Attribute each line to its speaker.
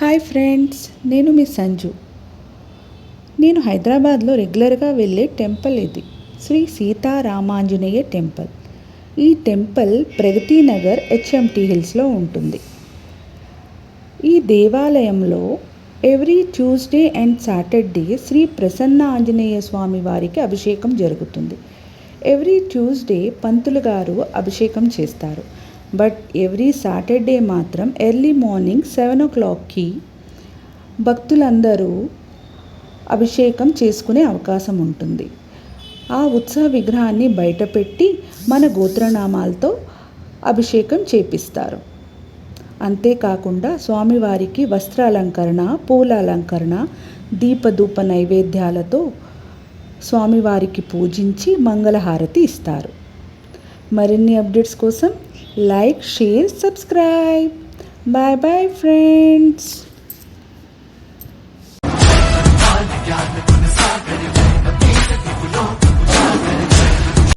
Speaker 1: Hi friends, నేను మీ సంజు. నేను హైదరాబాద్లో రెగ్యులర్గా వెళ్ళే టెంపుల్ ఇది. శ్రీ సీతారామాంజనేయ టెంపుల్. ఈ టెంపుల్ ప్రగతి నగర్ హెచ్ఎంటీ హిల్స్లో ఉంటుంది. ఈ దేవాలయంలో every Tuesday and Saturday Shri Prasanna Anjaneya Swamy వారికి అభిషేకం జరుగుతుంది. ఎవ్రీ ట్యూస్డే పంతులు గారు అభిషేకం చేస్తారు. బట్ ఎవ్రీ సాటర్డే మాత్రం ఎర్లీ మార్నింగ్ 7 o'clockకి భక్తులందరూ అభిషేకం చేసుకునే అవకాశం ఉంటుంది. ఆ ఉత్సవ విగ్రహాన్ని బయటపెట్టి మన గోత్రనామాలతో అభిషేకం చేపిస్తారు. అంతేకాకుండా స్వామివారికి వస్త్రాలంకరణ, పూల అలంకరణ, దీపధూప నైవేద్యాలతో స్వామివారికి పూజించి మంగళహారతి ఇస్తారు. మరిన్ని అప్డేట్స్ కోసం like, share, subscribe. Bye bye friends.